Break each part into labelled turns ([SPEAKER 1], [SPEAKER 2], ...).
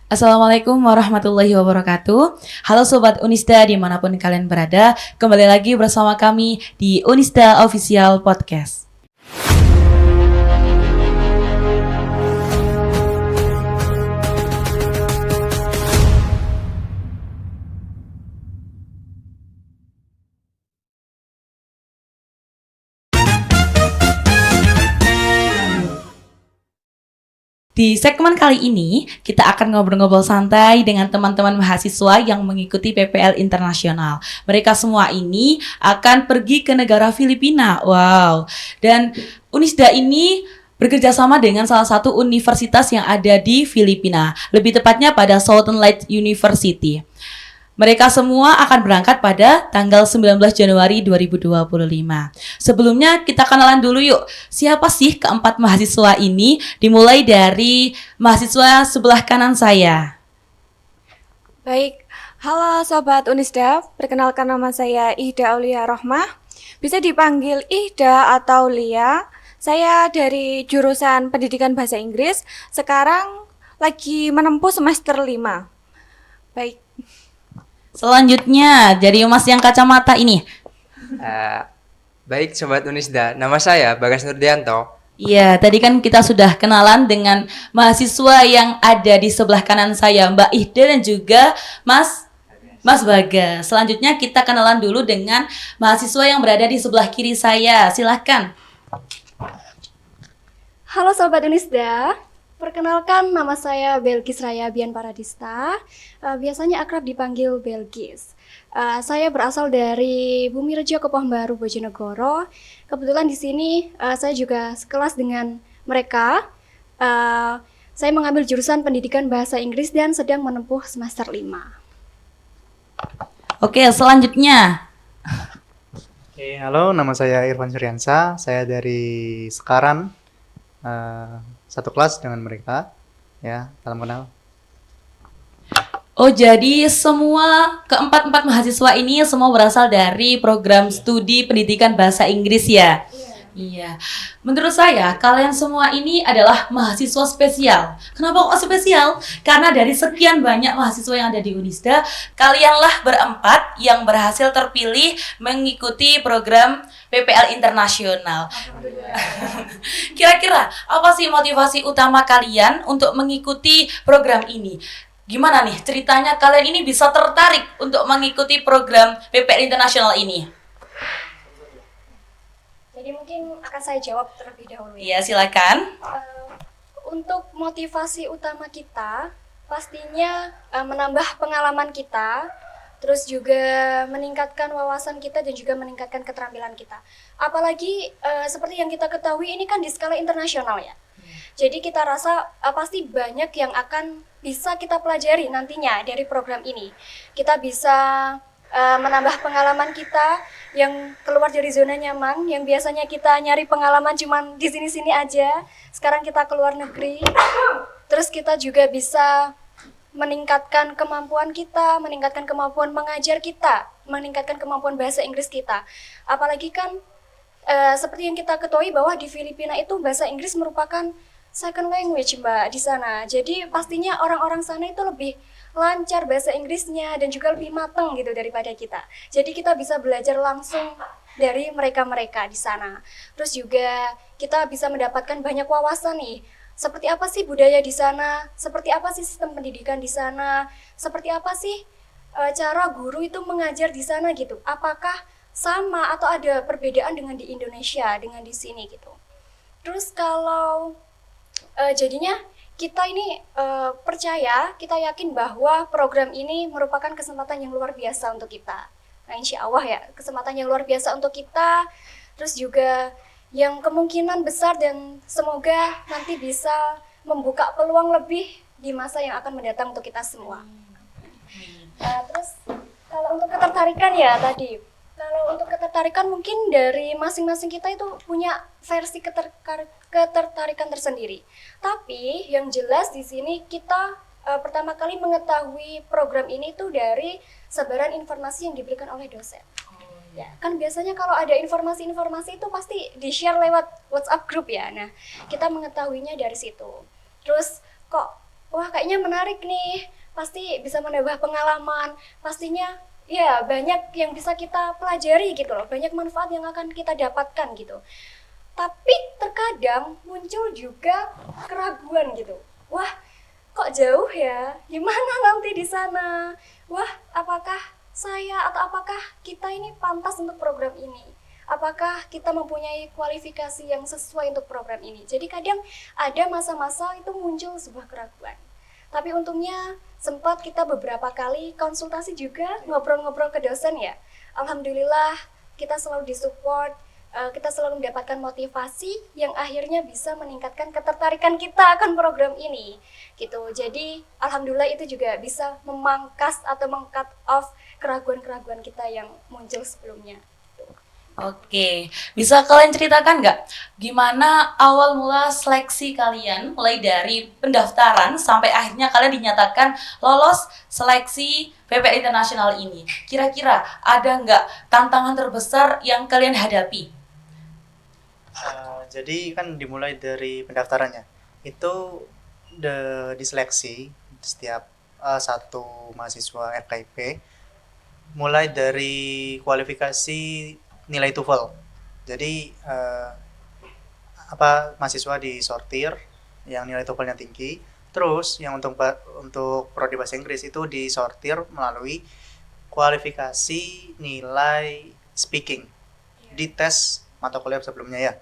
[SPEAKER 1] Assalamualaikum warahmatullahi wabarakatuh. Halo Sobat Unisda dimanapun kalian berada. Kembali lagi bersama kami di Unisda Official Podcast. Di segmen kali ini, kita akan ngobrol-ngobrol santai dengan teman-teman mahasiswa yang mengikuti PPL Internasional. Mereka semua ini akan pergi ke negara Filipina. Wow. Dan Unisda ini bekerja sama dengan salah satu universitas yang ada di Filipina. Lebih tepatnya pada Southern Light University. Mereka semua akan berangkat pada tanggal 19 Januari 2025. Sebelumnya kita kenalan dulu yuk. Siapa sih keempat mahasiswa ini? Dimulai dari mahasiswa sebelah kanan saya.
[SPEAKER 2] Baik, halo Sobat Unisda, perkenalkan nama saya Ihda Aulia Rohmah. Bisa dipanggil Ihda atau Lia. Saya dari jurusan Pendidikan Bahasa Inggris, sekarang lagi menempuh semester 5. Baik.
[SPEAKER 1] Selanjutnya, dari Mas yang kacamata ini.
[SPEAKER 3] Baik Sobat Unisda, nama saya Bagas Nurdianto.
[SPEAKER 1] Iya, tadi kan kita sudah kenalan dengan mahasiswa yang ada di sebelah kanan saya, Mbak Ihda dan juga Mas Bagas. Selanjutnya kita kenalan dulu dengan mahasiswa yang berada di sebelah kiri saya. Silahkan.
[SPEAKER 4] Halo Sobat Unisda, perkenalkan nama saya Belkis Raya Bian Paradista, biasanya akrab dipanggil Belkis. Saya berasal dari Bumirejo, Kepohbaru, Bojonegoro. Kebetulan di sini saya juga sekelas dengan mereka. Saya mengambil jurusan Pendidikan Bahasa Inggris dan sedang menempuh semester 5.
[SPEAKER 1] Oke, selanjutnya.
[SPEAKER 5] Halo, nama saya Irfan Suryansa. Saya dari Sekaran, satu kelas dengan mereka. Ya, salam kenal.
[SPEAKER 1] Oh, jadi semua keempat mahasiswa ini semua berasal dari program studi pendidikan bahasa Inggris ya? Iya. Menurut saya, kalian semua ini adalah mahasiswa spesial. Kenapa kok spesial? Karena dari sekian banyak mahasiswa yang ada di Unisda, kalianlah berempat yang berhasil terpilih mengikuti program PPL Internasional. Kira-kira apa sih motivasi utama kalian untuk mengikuti program ini? Gimana nih ceritanya kalian ini bisa tertarik untuk mengikuti program PPL Internasional ini?
[SPEAKER 4] Jadi mungkin akan saya jawab terlebih dahulu
[SPEAKER 1] Iya,
[SPEAKER 4] ya.
[SPEAKER 1] silakan.
[SPEAKER 4] Untuk motivasi utama kita, pastinya menambah pengalaman kita, terus juga meningkatkan wawasan kita dan juga meningkatkan keterampilan kita. Apalagi seperti yang kita ketahui ini kan di skala internasional ya. Jadi kita rasa pasti banyak yang akan bisa kita pelajari nantinya dari program ini. Kita bisa menambah pengalaman kita yang keluar dari zona nyaman, yang biasanya kita nyari pengalaman cuman di sini-sini aja. Sekarang kita keluar negeri. Terus kita juga bisa meningkatkan kemampuan kita, meningkatkan kemampuan mengajar kita, meningkatkan kemampuan bahasa Inggris kita. Apalagi kan seperti yang kita ketahui bahwa di Filipina itu bahasa Inggris merupakan second language Mbak di sana. Jadi pastinya orang-orang sana itu lebih lancar bahasa Inggrisnya dan juga lebih matang gitu daripada kita. Jadi kita bisa belajar langsung dari mereka-mereka di sana. Terus juga kita bisa mendapatkan banyak wawasan nih. Seperti apa sih budaya di sana? Seperti apa sih sistem pendidikan di sana? Seperti apa sih cara guru itu mengajar di sana gitu? Apakah sama atau ada perbedaan dengan di Indonesia, dengan di sini gitu? Terus kalau jadinya kita ini percaya, kita yakin bahwa program ini merupakan kesempatan yang luar biasa untuk kita. Nah, insya Allah ya, kesempatan yang luar biasa untuk kita. Terus juga yang kemungkinan besar dan semoga nanti bisa membuka peluang lebih di masa yang akan mendatang untuk kita semua. Terus kalau untuk ketertarikan ya tadi, kalau untuk ketertarikan mungkin dari masing-masing kita itu punya versi ketertarikan tersendiri. Tapi yang jelas di sini kita pertama kali mengetahui program ini tuh dari sebaran informasi yang diberikan oleh dosen. Ya, kan biasanya kalau ada informasi-informasi itu pasti di-share lewat WhatsApp group ya. Nah, kita mengetahuinya dari situ. Terus kok wah kayaknya menarik nih, pasti bisa menambah pengalaman, pastinya ya banyak yang bisa kita pelajari gitu loh, banyak manfaat yang akan kita dapatkan gitu. Tapi terkadang muncul juga keraguan gitu. Wah, kok jauh ya? Gimana nanti di sana? Wah, apakah saya atau apakah kita ini pantas untuk program ini? Apakah kita mempunyai kualifikasi yang sesuai untuk program ini? Jadi kadang ada masa-masa itu muncul sebuah keraguan. Tapi untungnya sempat kita beberapa kali konsultasi juga, ngobrol-ngobrol ke dosen ya. Alhamdulillah kita selalu disupport, kita selalu mendapatkan motivasi yang akhirnya bisa meningkatkan ketertarikan kita akan program ini gitu. Jadi alhamdulillah itu juga bisa memangkas atau meng-cut off keraguan-keraguan kita yang muncul sebelumnya.
[SPEAKER 1] Oke, bisa kalian ceritakan nggak gimana awal mula seleksi kalian mulai dari pendaftaran sampai akhirnya kalian dinyatakan lolos seleksi PPL Internasional ini? Kira-kira ada nggak tantangan terbesar yang kalian hadapi?
[SPEAKER 5] Jadi kan dimulai dari pendaftarannya. Itu diseleksi setiap satu mahasiswa FKIP mulai dari kualifikasi nilai TOEFL. Jadi mahasiswa disortir yang nilai TOEFL-nya tinggi. Terus yang untuk prodi bahasa Inggris itu disortir melalui kualifikasi nilai speaking di tes mata kuliah sebelumnya ya.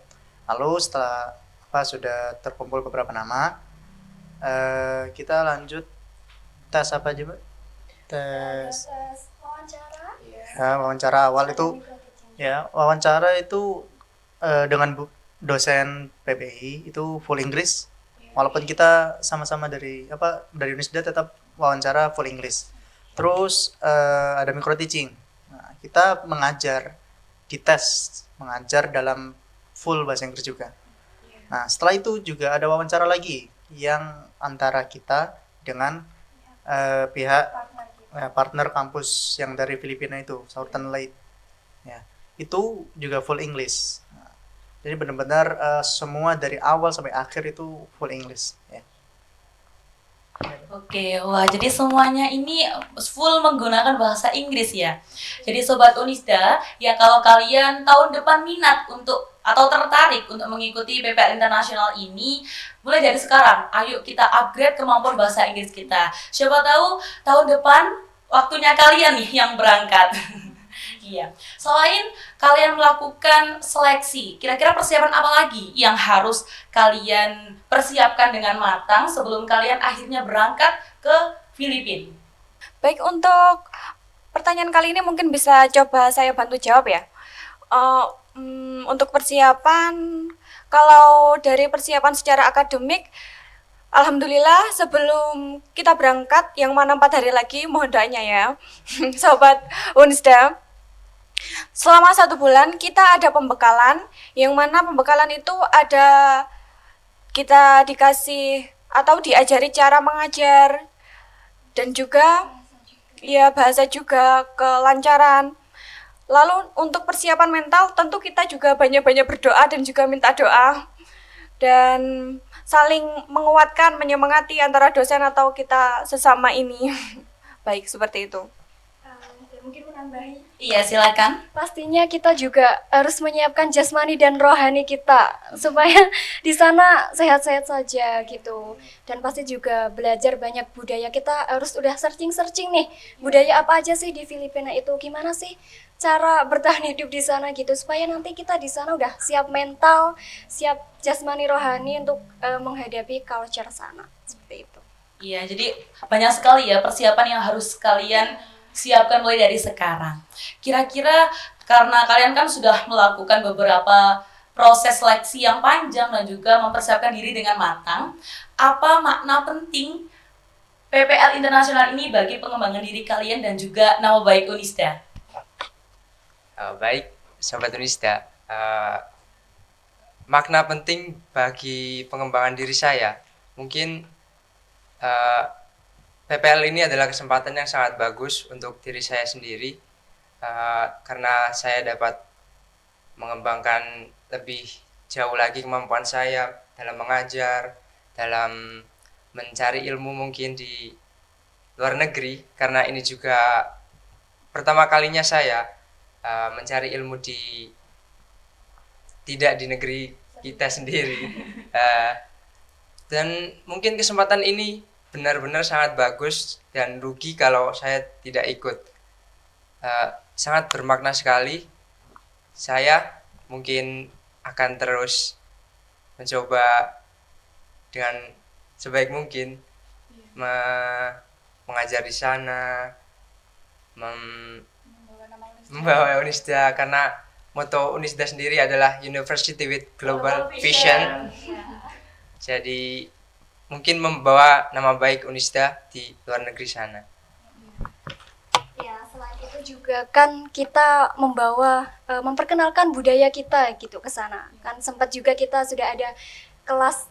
[SPEAKER 5] Lalu setelah sudah terkumpul beberapa nama, kita lanjut tes apa aja, Mbak? Tes
[SPEAKER 4] Wawancara.
[SPEAKER 5] wawancara awal itu ya, wawancara itu dengan dosen PBI itu full Inggris. Walaupun kita sama-sama dari Unisda, tetap wawancara full Inggris. Terus ada micro teaching. Nah, kita mengajar dalam full bahasa Inggris juga. Nah, setelah itu juga ada wawancara lagi yang antara kita dengan pihak partner kampus yang dari Filipina itu, Southern Light. Ya, itu juga full English. Nah, jadi benar-benar semua dari awal sampai akhir itu full English. Ya.
[SPEAKER 1] Oke, wah jadi semuanya ini full menggunakan bahasa Inggris ya. Jadi Sobat Unisda, ya kalau kalian tahun depan minat untuk atau tertarik untuk mengikuti PPL Internasional ini, mulai dari sekarang, ayo kita upgrade kemampuan bahasa Inggris kita. Siapa tahu tahun depan waktunya kalian nih yang berangkat. Iya. Selain kalian melakukan seleksi, kira-kira persiapan apa lagi yang harus kalian persiapkan dengan matang sebelum kalian akhirnya berangkat ke Filipina?
[SPEAKER 2] Baik, untuk pertanyaan kali ini mungkin bisa coba saya bantu jawab ya. Untuk persiapan, kalau dari persiapan secara akademik, alhamdulillah sebelum kita berangkat, yang mana 4 hari lagi, mohon doanya ya, Sobat Unisda. Selama 1 bulan kita ada pembekalan, yang mana pembekalan itu ada kita dikasih atau diajari cara mengajar dan juga ya bahasa juga, kelancaran. Lalu untuk persiapan mental tentu kita juga banyak-banyak berdoa dan juga minta doa dan saling menguatkan, menyemangati antara dosen atau kita sesama ini. Baik, seperti itu.
[SPEAKER 4] Mungkin menambahi.
[SPEAKER 1] Iya, silakan.
[SPEAKER 4] Pastinya kita juga harus menyiapkan jasmani dan rohani kita supaya di sana sehat-sehat saja gitu. Dan pasti juga belajar banyak budaya. Kita harus udah searching nih, budaya apa aja sih di Filipina itu, gimana sih cara bertahan hidup di sana gitu, supaya nanti kita di sana udah siap mental, siap jasmani rohani untuk menghadapi culture sana. Seperti itu.
[SPEAKER 1] Iya, jadi banyak sekali ya persiapan yang harus kalian siapkan mulai dari sekarang. Kira-kira karena kalian kan sudah melakukan beberapa proses seleksi yang panjang dan juga mempersiapkan diri dengan matang, apa makna penting PPL Internasional ini bagi pengembangan diri kalian dan juga nama baik Unisda?
[SPEAKER 3] Baik, Sobat Unisda. Makna penting bagi pengembangan diri saya, mungkin PPL ini adalah kesempatan yang sangat bagus untuk diri saya sendiri, karena saya dapat mengembangkan lebih jauh lagi kemampuan saya dalam mengajar, dalam mencari ilmu mungkin di luar negeri, karena ini juga pertama kalinya saya mencari ilmu tidak di negeri kita sendiri. Dan mungkin kesempatan ini benar-benar sangat bagus dan rugi kalau saya tidak ikut. Sangat bermakna sekali. Saya mungkin akan terus mencoba dengan sebaik mungkin mengajar di sana, membawa Unisda, karena moto Unisda sendiri adalah University with Global Vision. Jadi mungkin membawa nama baik Unisda di luar negeri sana.
[SPEAKER 4] Ya, selain itu juga kan kita memperkenalkan budaya kita gitu ke sana. Kan sempat juga kita sudah ada kelas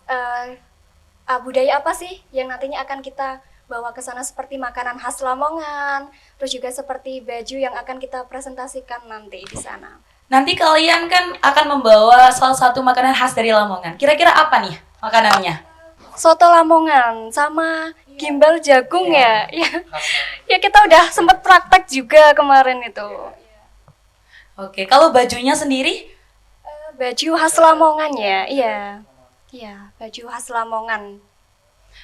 [SPEAKER 4] budaya apa sih yang nantinya akan kita bawa ke sana, seperti makanan khas Lamongan, terus juga seperti baju yang akan kita presentasikan nanti di sana.
[SPEAKER 1] Nanti kalian kan akan membawa salah satu makanan khas dari Lamongan. Kira-kira apa nih makanannya?
[SPEAKER 4] Soto Lamongan sama gimbal jagung ya. Ya kita udah sempet praktek juga kemarin itu.
[SPEAKER 1] Oke, kalau bajunya sendiri?
[SPEAKER 4] Baju khas Lamongan ya. Iya, baju khas Lamongan.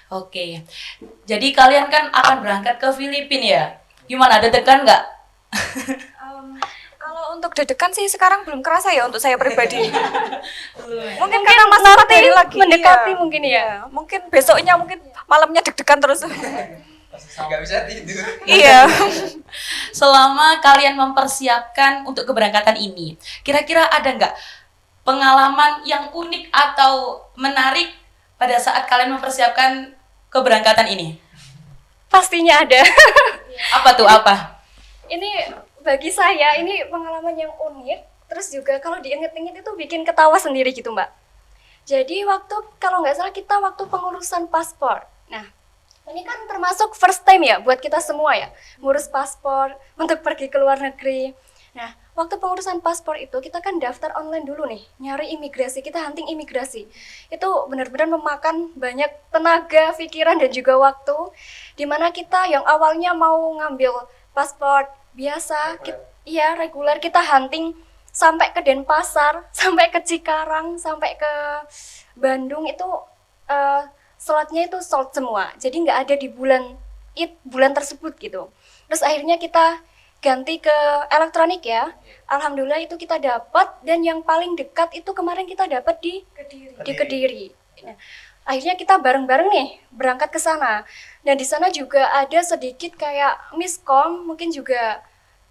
[SPEAKER 1] Oke, jadi kalian kan akan berangkat ke Filipina ya? Gimana, deg-degan nggak?
[SPEAKER 2] Kalau untuk deg-degan sih sekarang belum kerasa ya untuk saya pribadi. Mungkin
[SPEAKER 4] Mungkin
[SPEAKER 2] karena masih 4 hari lagi.
[SPEAKER 4] mendekati
[SPEAKER 2] Iya.
[SPEAKER 4] mungkin ya.
[SPEAKER 2] Mungkin besoknya, mungkin malamnya deg-degan terus.
[SPEAKER 3] Nggak bisa tidur.
[SPEAKER 2] Iya.
[SPEAKER 1] Selama kalian mempersiapkan untuk keberangkatan ini, kira-kira ada nggak pengalaman yang unik atau menarik pada saat kalian mempersiapkan keberangkatan ini?
[SPEAKER 4] Pastinya ada.
[SPEAKER 1] Apa tuh, apa?
[SPEAKER 4] Ini bagi saya ini pengalaman yang unik. Terus juga kalau diinget-inget itu bikin ketawa sendiri gitu, Mbak. Jadi kalau nggak salah kita waktu pengurusan paspor. Nah, ini kan termasuk first time ya buat kita semua ya, ngurus paspor untuk pergi ke luar negeri. Nah, waktu pengurusan paspor itu kita kan daftar online dulu nih, nyari imigrasi, kita hunting imigrasi. Itu benar-benar memakan banyak tenaga, pikiran, dan juga waktu. Dimana kita yang awalnya mau ngambil paspor biasa, reguler, kita hunting sampai ke Denpasar, sampai ke Cikarang, sampai ke Bandung, itu slotnya itu sold semua. Jadi nggak ada di bulan tersebut gitu. Terus akhirnya kita ganti ke elektronik ya. Alhamdulillah itu kita dapat, dan yang paling dekat itu kemarin kita dapat di Kediri. Nah, akhirnya kita bareng-bareng nih berangkat ke sana. Dan di sana juga ada sedikit kayak miskom, mungkin juga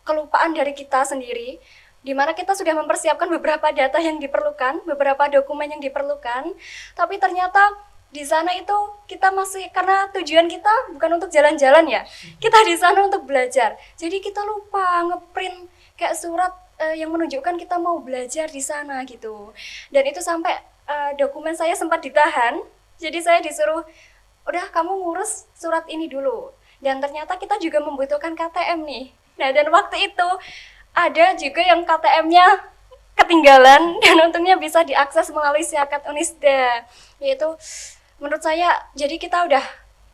[SPEAKER 4] kelupaan dari kita sendiri, di mana kita sudah mempersiapkan beberapa data yang diperlukan, beberapa dokumen yang diperlukan, tapi ternyata di sana itu kita masih, karena tujuan kita bukan untuk jalan-jalan ya, kita di sana untuk belajar. Jadi kita lupa ngeprint kayak surat yang menunjukkan kita mau belajar di sana gitu. Dan itu sampai dokumen saya sempat ditahan. Jadi saya disuruh, udah kamu ngurus surat ini dulu. Dan ternyata kita juga membutuhkan KTM nih. Nah, dan waktu itu ada juga yang KTM-nya ketinggalan, dan untungnya bisa diakses melalui Siakat Unisda. Yaitu menurut saya, jadi kita udah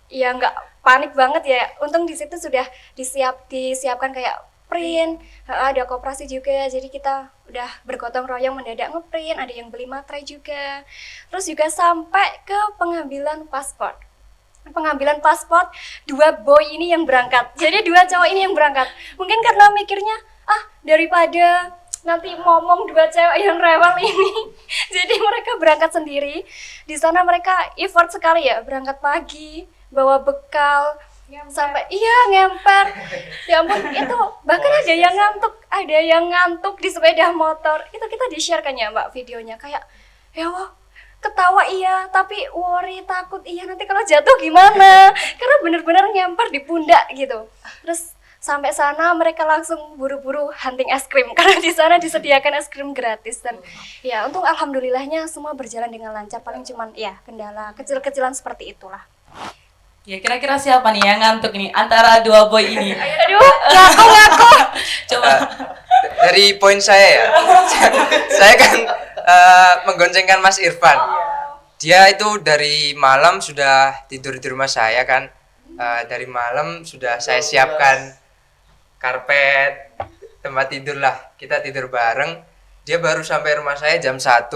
[SPEAKER 4] ya nggak panik banget ya. Untung di situ sudah disiapkan kayak print, ada koperasi juga. Jadi kita udah bergotong royong mendadak ngeprint, ada yang beli materai juga. Terus juga sampai ke pengambilan paspor. Pengambilan paspor, 2 boy ini yang berangkat. Jadi 2 cowok ini yang berangkat. Mungkin karena mikirnya, daripada nanti ngomong 2 cewek yang rewel ini, jadi mereka berangkat sendiri. Di sana mereka effort sekali ya, berangkat pagi, bawa bekal, sampai ngemper. Ya ampun, itu bahkan ada yang ngantuk di sepeda motor. Itu kita di-share kan ya, Mbak, videonya, kayak ya wah, ketawa iya, tapi worry, takut iya, nanti kalau jatuh gimana, karena bener-bener nyamper di pundak gitu. Terus sampai sana mereka langsung buru-buru hunting es krim, karena di sana disediakan es krim gratis. Dan ya untung alhamdulillahnya semua berjalan dengan lancar, paling cuman ya kendala kecil-kecilan seperti itulah.
[SPEAKER 1] Ya, kira-kira siapa nih yang ngantuk nih antara 2 boy ini?
[SPEAKER 4] Aduh, ngaku.
[SPEAKER 1] Coba.
[SPEAKER 3] Dari poin saya ya, saya kan menggoncengkan Mas Irfan. Dia itu dari malam sudah tidur di rumah saya kan. Dari malam sudah saya siapkan karpet, tempat tidur lah. Kita tidur bareng. Dia baru sampai rumah saya jam 1.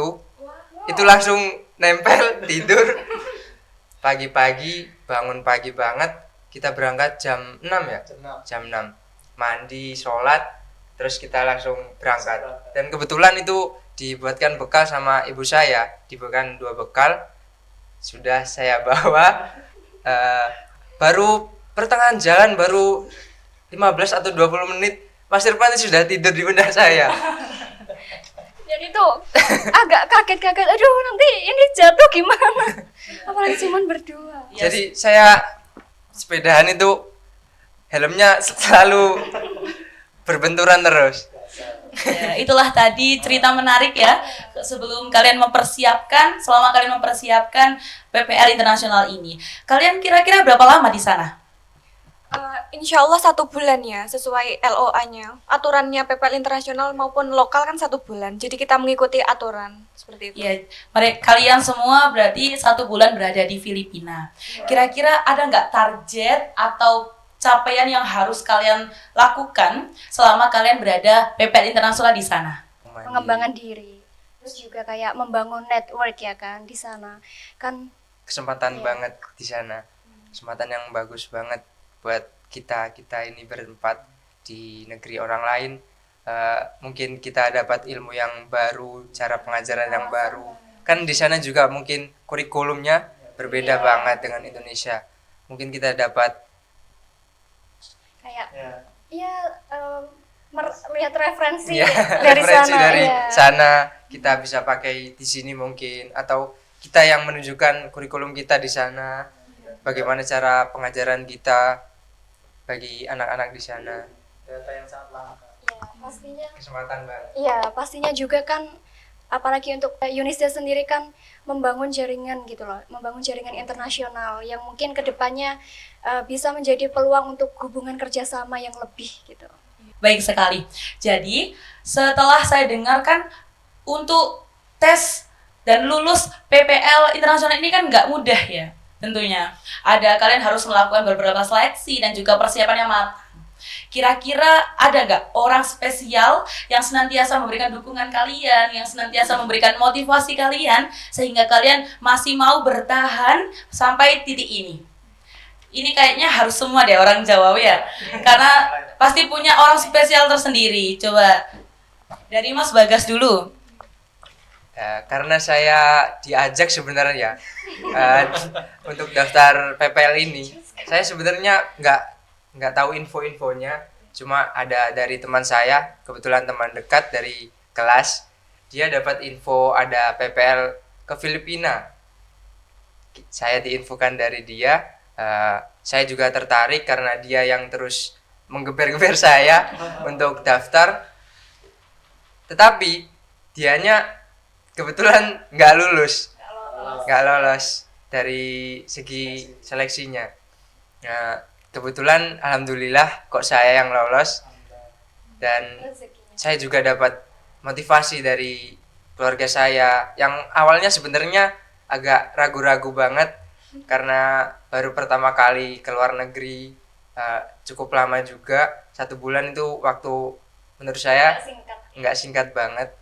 [SPEAKER 3] Itu langsung nempel tidur. Pagi-pagi, bangun pagi banget. Kita berangkat jam 6 ya? Jam 6. Mandi, sholat, terus kita langsung berangkat. Dan kebetulan itu dibuatkan bekal sama ibu saya. Dibuatkan 2 bekal. Sudah saya bawa. Baru pertengahan jalan, baru 15 atau 20 menit, Mas Irfan sudah tidur di benak saya.
[SPEAKER 4] Dan itu agak kaget-kaget. Aduh, nanti ini jatuh gimana? Apalagi cuman berdua.
[SPEAKER 3] Jadi saya sepedahan itu helmnya selalu berbenturan terus.
[SPEAKER 1] Ya, itulah tadi cerita menarik ya sebelum kalian mempersiapkan, selama kalian mempersiapkan PPL Internasional ini. Kalian kira-kira berapa lama di sana?
[SPEAKER 2] Insya Allah 1 bulan ya, sesuai LOA-nya. Aturannya PPL internasional maupun lokal kan 1 bulan. Jadi kita mengikuti aturan seperti itu.
[SPEAKER 1] Ya, kalian semua berarti 1 bulan berada di Filipina. Kira-kira ada nggak target atau capaian yang harus kalian lakukan selama kalian berada PPL Internasional di sana?
[SPEAKER 4] Pengembangan diri. Terus juga kayak membangun network ya kan di sana. Kan
[SPEAKER 3] Kesempatan banget di sana. Kesempatan yang bagus banget buat kita ini berempat di negeri orang lain. Mungkin kita dapat ilmu yang baru, cara pengajaran yang baru. Kan di sana juga mungkin kurikulumnya berbeda banget dengan Indonesia. Mungkin kita dapat
[SPEAKER 4] kayak lihat referensi
[SPEAKER 3] ya,
[SPEAKER 4] dari
[SPEAKER 3] referensi
[SPEAKER 4] sana.
[SPEAKER 3] dari
[SPEAKER 4] Iya.
[SPEAKER 3] sana kita bisa pakai di sini mungkin, atau kita yang menunjukkan kurikulum kita di sana, bagaimana cara pengajaran kita bagi anak-anak di sana.
[SPEAKER 5] Data yang sangat langka.
[SPEAKER 4] Ya, pastinya.
[SPEAKER 3] Kesempatan banget.
[SPEAKER 4] Iya, pastinya juga kan apalagi untuk Unisda sendiri kan membangun jaringan gitu loh, membangun jaringan internasional yang mungkin kedepannya bisa menjadi peluang untuk hubungan kerjasama yang lebih gitu.
[SPEAKER 1] Baik sekali. Jadi, setelah saya dengarkan untuk tes dan lulus PPL Internasional ini kan nggak mudah ya, tentunya. Kalian harus melakukan beberapa seleksi dan juga persiapan yang matang. Kira-kira ada nggak orang spesial yang senantiasa memberikan dukungan kalian, yang senantiasa memberikan motivasi kalian, sehingga kalian masih mau bertahan sampai titik ini? Ini kayaknya harus semua deh orang Jawa ya, karena pasti punya orang spesial tersendiri. Coba dari Mas Bagas dulu.
[SPEAKER 3] Karena saya diajak sebenarnya untuk daftar PPL ini, saya sebenarnya nggak tahu info-infonya, cuma ada dari teman saya, kebetulan teman dekat dari kelas, dia dapat info ada PPL ke Filipina. Saya diinfokan dari dia, saya juga tertarik karena dia yang terus menggeber-geber saya untuk daftar. Tetapi dianya kebetulan nggak lolos dari segi seleksinya. Nah, kebetulan alhamdulillah kok saya yang lolos, dan saya juga dapat motivasi dari keluarga saya yang awalnya sebenarnya agak ragu-ragu banget karena baru pertama kali ke luar negeri, cukup lama juga, 1 bulan itu waktu menurut saya nggak singkat banget.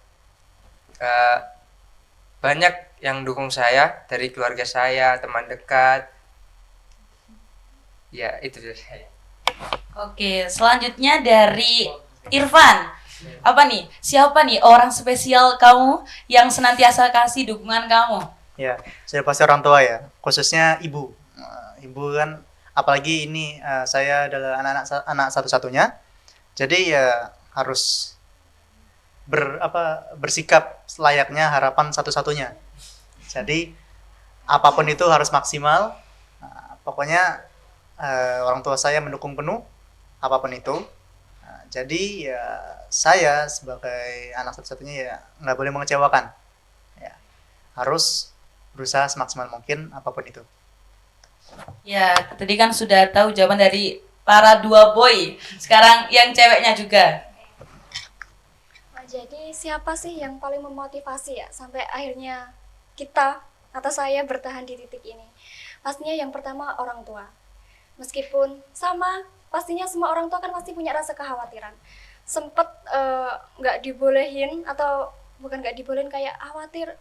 [SPEAKER 3] Banyak yang dukung saya dari keluarga saya, teman dekat. Ya, itu dari saya.
[SPEAKER 1] Oke, selanjutnya dari Irfan. Apa nih? Siapa nih orang spesial kamu yang senantiasa kasih dukungan kamu?
[SPEAKER 5] Ya, saya pasti orang tua ya, khususnya ibu. Ibu kan, apalagi ini saya adalah anak satu-satunya, jadi ya harus bersikap layaknya harapan satu-satunya. Jadi apapun itu harus maksimal. Pokoknya orang tua saya mendukung penuh apapun itu. Jadi ya saya sebagai anak satu-satunya ya nggak boleh mengecewakan. Ya, harus berusaha semaksimal mungkin apapun itu.
[SPEAKER 1] Ya, tadi kan sudah tahu jawaban dari para 2 boy. Sekarang yang ceweknya juga.
[SPEAKER 4] Nah, jadi siapa sih yang paling memotivasi ya sampai akhirnya kita atau saya bertahan di titik ini? Pastinya yang pertama orang tua. Meskipun sama, pastinya semua orang tua kan pasti punya rasa kekhawatiran. Sempet nggak dibolehin atau bukan nggak dibolehin, kayak khawatir,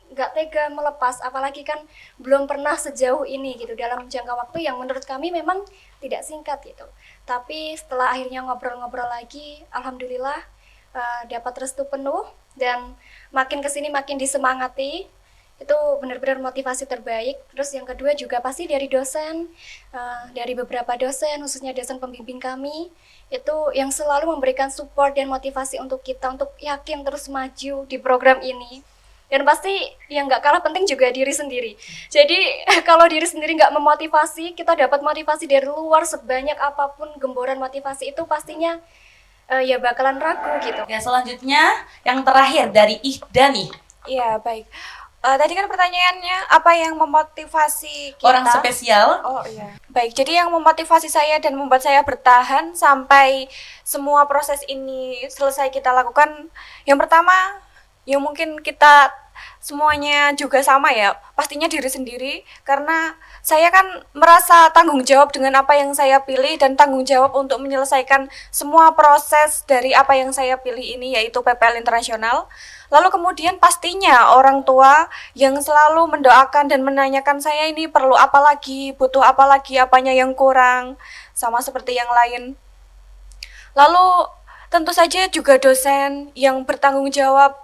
[SPEAKER 4] nggak tega melepas, apalagi kan belum pernah sejauh ini gitu dalam jangka waktu yang menurut kami memang tidak singkat gitu. Tapi setelah akhirnya ngobrol-ngobrol lagi, alhamdulillah dapat restu penuh dan makin kesini makin disemangati. Itu benar-benar motivasi terbaik. Terus yang kedua juga pasti dari dosen, dari beberapa dosen, khususnya dosen pembimbing kami, itu yang selalu memberikan support dan motivasi untuk kita untuk yakin terus maju di program ini. Dan pasti yang nggak kalah penting juga diri sendiri. Jadi kalau diri sendiri nggak memotivasi, kita dapat motivasi dari luar sebanyak apapun gemboran motivasi itu pastinya ya bakalan ragu gitu.
[SPEAKER 1] Ya, selanjutnya yang terakhir dari Ihda nih.
[SPEAKER 2] Iya, baik. Tadi kan pertanyaannya apa yang memotivasi kita?
[SPEAKER 1] Orang spesial.
[SPEAKER 2] Oh iya. Baik, jadi yang memotivasi saya dan membuat saya bertahan sampai semua proses ini selesai kita lakukan, yang pertama, yang mungkin kita semuanya juga sama ya, pastinya diri sendiri, karena saya kan merasa tanggung jawab dengan apa yang saya pilih dan tanggung jawab untuk menyelesaikan semua proses dari apa yang saya pilih ini, yaitu PPL Internasional. Lalu kemudian pastinya orang tua yang selalu mendoakan dan menanyakan saya ini perlu apa lagi, butuh apa lagi, apanya yang kurang, sama seperti yang lain. Lalu tentu saja juga dosen yang bertanggung jawab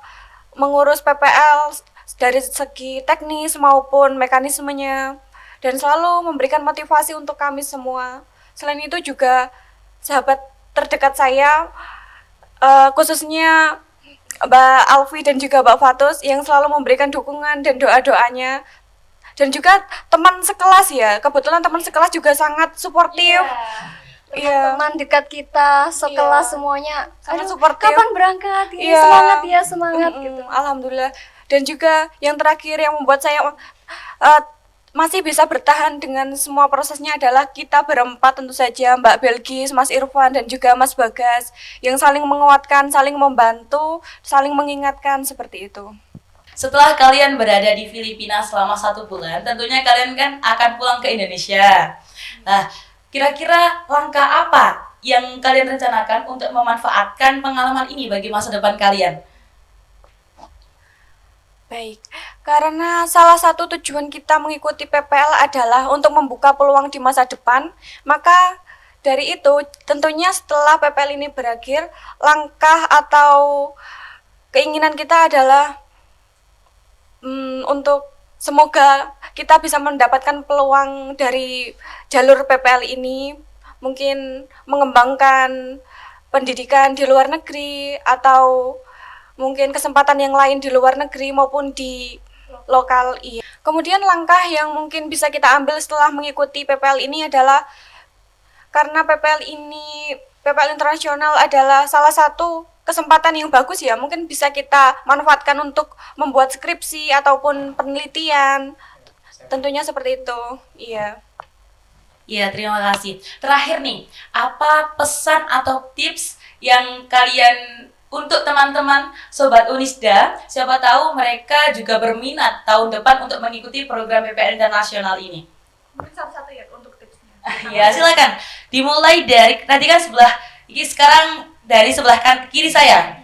[SPEAKER 2] mengurus PPL dari segi teknis maupun mekanismenya dan selalu memberikan motivasi untuk kami semua. Selain itu juga sahabat terdekat saya, khususnya Mbak Alfi dan juga Mbak Fatus yang selalu memberikan dukungan dan doa-doanya. Dan juga teman sekelas ya, kebetulan teman sekelas juga sangat suportif. Iya.
[SPEAKER 4] Teman dekat kita, sekelas
[SPEAKER 2] Iya.
[SPEAKER 4] semuanya,
[SPEAKER 2] Sangat
[SPEAKER 4] aduh,
[SPEAKER 2] suportif.
[SPEAKER 4] kapan berangkat? Ini
[SPEAKER 2] Iya.
[SPEAKER 4] semangat ya, semangat gitu.
[SPEAKER 2] Alhamdulillah. Dan juga yang terakhir yang membuat saya masih bisa bertahan dengan semua prosesnya adalah kita berempat, tentu saja Mbak Belgis, Mas Irfan, dan juga Mas Bagas, yang saling menguatkan, saling membantu, saling mengingatkan, seperti itu.
[SPEAKER 1] Setelah kalian berada di Filipina selama 1 bulan, tentunya kalian kan akan pulang ke Indonesia. Nah, kira-kira langkah apa yang kalian rencanakan untuk memanfaatkan pengalaman ini bagi masa depan kalian?
[SPEAKER 2] Baik, karena salah satu tujuan kita mengikuti PPL adalah untuk membuka peluang di masa depan, maka dari itu tentunya setelah PPL ini berakhir, langkah atau keinginan kita adalah untuk semoga kita bisa mendapatkan peluang dari jalur PPL ini, mungkin mengembangkan pendidikan di luar negeri atau mungkin kesempatan yang lain di luar negeri maupun di lokal. Iya. Kemudian langkah yang mungkin bisa kita ambil setelah mengikuti PPL ini adalah karena PPL Internasional adalah salah satu kesempatan yang bagus ya, mungkin bisa kita manfaatkan untuk membuat skripsi ataupun penelitian. Tentunya seperti itu. Iya.
[SPEAKER 1] Iya, terima kasih. Terakhir nih, apa pesan atau tips yang kalian untuk teman-teman Sobat Unisda, siapa tahu mereka juga berminat tahun depan untuk mengikuti program PPL Internasional ini?
[SPEAKER 2] Mungkin satu-satu ya untuk tipsnya.
[SPEAKER 1] Ya, silakan. Dimulai dari, tadi kan sebelah, ini sekarang dari sebelah kiri saya.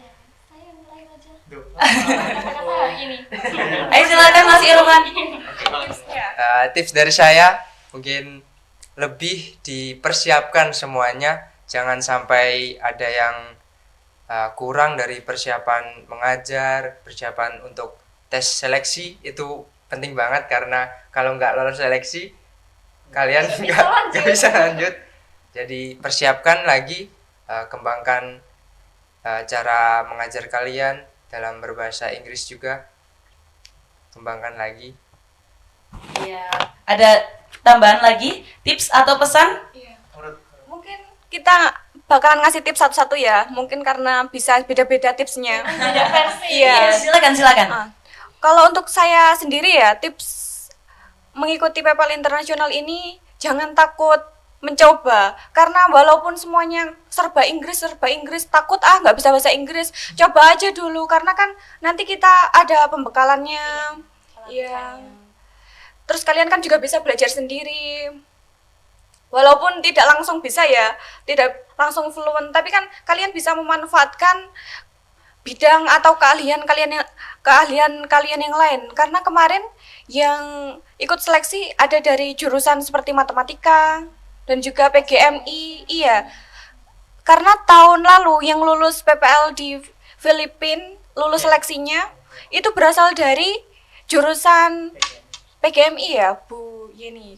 [SPEAKER 4] Saya mulai aja.
[SPEAKER 1] Ayo silakan Mas Irfan.
[SPEAKER 3] Tips dari saya mungkin lebih dipersiapkan semuanya, jangan sampai ada yang kurang dari persiapan mengajar, persiapan untuk tes seleksi. Itu penting banget karena kalau nggak lolos seleksi kalian nggak bisa lanjut. Jadi persiapkan lagi, kembangkan cara mengajar kalian dalam berbahasa Inggris juga, kembangkan lagi.
[SPEAKER 1] Iya. Ada tambahan lagi tips atau pesan?
[SPEAKER 2] Mungkin kita bakalan ngasih tips satu-satu ya, mungkin karena bisa beda-beda tipsnya.
[SPEAKER 1] Iya, silakan.
[SPEAKER 2] Kalau untuk saya sendiri ya, tips mengikuti PPL Internasional ini jangan takut mencoba, karena walaupun semuanya serba Inggris, takut nggak bisa bahasa Inggris, coba aja dulu, karena kan nanti kita ada pembekalannya. Iya. Terus kalian kan juga bisa belajar sendiri. Walaupun tidak langsung bisa ya, tidak langsung fluent, tapi kan kalian bisa memanfaatkan bidang atau keahlian kalian yang lain. Karena kemarin yang ikut seleksi ada dari jurusan seperti matematika dan juga PGMI. Iya. Karena tahun lalu yang lulus PPL di Filipina, lulus seleksinya itu berasal dari jurusan PGMI ya, Bu Yeni.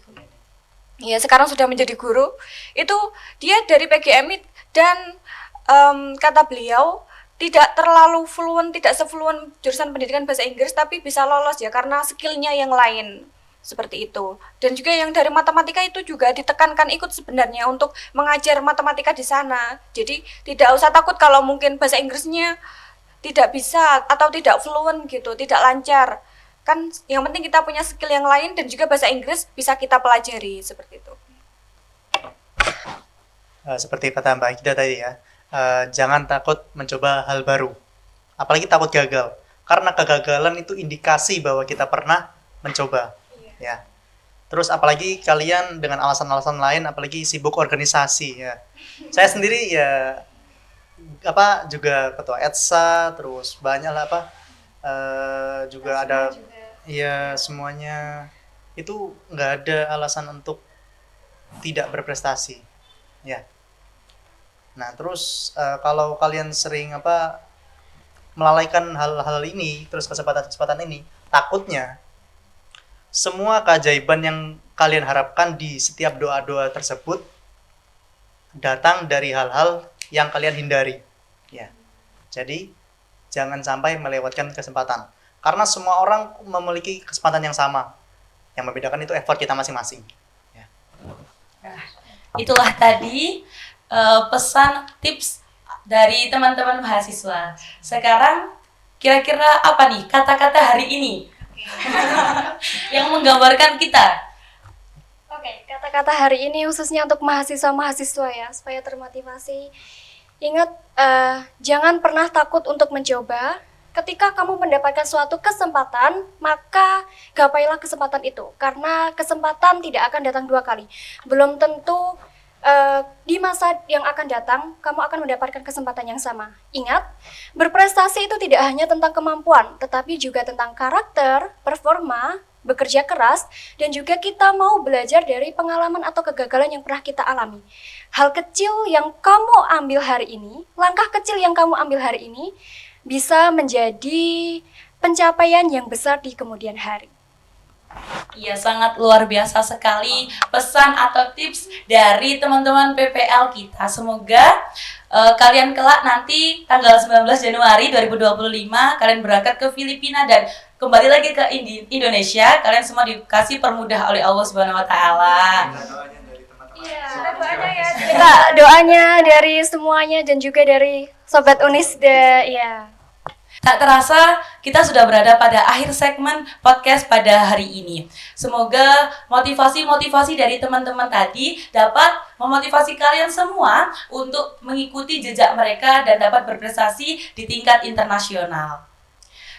[SPEAKER 2] Ya, sekarang sudah menjadi guru. Itu dia dari PGMI dan kata beliau tidak terlalu fluent, tidak sefluent jurusan pendidikan bahasa Inggris, tapi bisa lolos ya karena skillnya yang lain. Seperti itu. Dan juga yang dari matematika itu juga ditekankan ikut sebenarnya untuk mengajar matematika di sana. Jadi tidak usah takut kalau mungkin bahasa Inggrisnya tidak bisa atau tidak fluent gitu, tidak lancar. Kan yang penting kita punya skill yang lain dan juga bahasa Inggris bisa kita pelajari seperti itu.
[SPEAKER 5] Seperti kata Mbak Ida tadi ya, jangan takut mencoba hal baru, apalagi takut gagal, karena kegagalan itu indikasi bahwa kita pernah mencoba. Ya. Terus apalagi kalian dengan alasan-alasan lain, apalagi sibuk organisasi ya. Saya sendiri ya juga ketua ETSA, terus banyak lah juga ada ya, semuanya itu nggak ada alasan untuk tidak berprestasi ya. Nah terus kalau kalian sering melalaikan hal-hal ini, terus kesempatan ini, takutnya semua keajaiban yang kalian harapkan di setiap doa-doa tersebut datang dari hal-hal yang kalian hindari ya. Jadi jangan sampai melewatkan kesempatan, karena semua orang memiliki kesempatan yang sama. Yang membedakan itu effort kita masing-masing ya.
[SPEAKER 1] Nah, itulah tadi pesan tips dari teman-teman mahasiswa. Sekarang kira-kira apa nih kata-kata hari ini yang menggambarkan kita?
[SPEAKER 4] Oke, kata-kata hari ini khususnya untuk mahasiswa-mahasiswa ya, supaya termotivasi. Ingat, jangan pernah takut untuk mencoba. Ketika kamu mendapatkan suatu kesempatan, maka gapailah kesempatan itu. Karena kesempatan tidak akan datang dua kali. Belum tentu di masa yang akan datang, kamu akan mendapatkan kesempatan yang sama. Ingat, berprestasi itu tidak hanya tentang kemampuan, tetapi juga tentang karakter, performa, bekerja keras, dan juga kita mau belajar dari pengalaman atau kegagalan yang pernah kita alami. Hal kecil yang kamu ambil hari ini, langkah kecil yang kamu ambil hari ini, bisa menjadi pencapaian yang besar di kemudian hari.
[SPEAKER 1] Iya, sangat luar biasa sekali pesan atau tips dari teman-teman PPL kita. Semoga kalian kelak nanti tanggal 19 Januari 2025 kalian berangkat ke Filipina dan kembali lagi ke Indonesia, kalian semua dikasih permudah oleh Allah Subhanahu wa taala.
[SPEAKER 2] Iya, kita doanya dari semuanya dan juga dari Sobat Unisda ya.
[SPEAKER 1] Tak terasa kita sudah berada pada akhir segmen podcast pada hari ini. Semoga motivasi-motivasi dari teman-teman tadi dapat memotivasi kalian semua untuk mengikuti jejak mereka dan dapat berprestasi di tingkat internasional.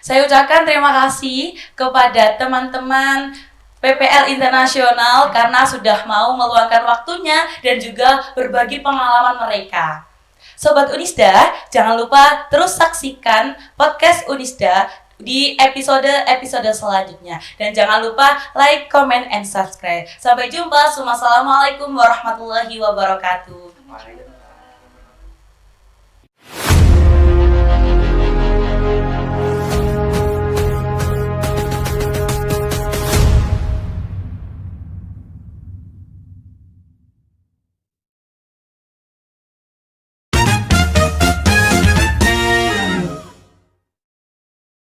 [SPEAKER 1] Saya ucapkan terima kasih kepada teman-teman PPL Internasional karena sudah mau meluangkan waktunya dan juga berbagi pengalaman mereka. Sobat Unisda, jangan lupa terus saksikan podcast Unisda di episode-episode selanjutnya. Dan jangan lupa like, comment, and subscribe. Sampai jumpa. Wassalamualaikum warahmatullahi wabarakatuh.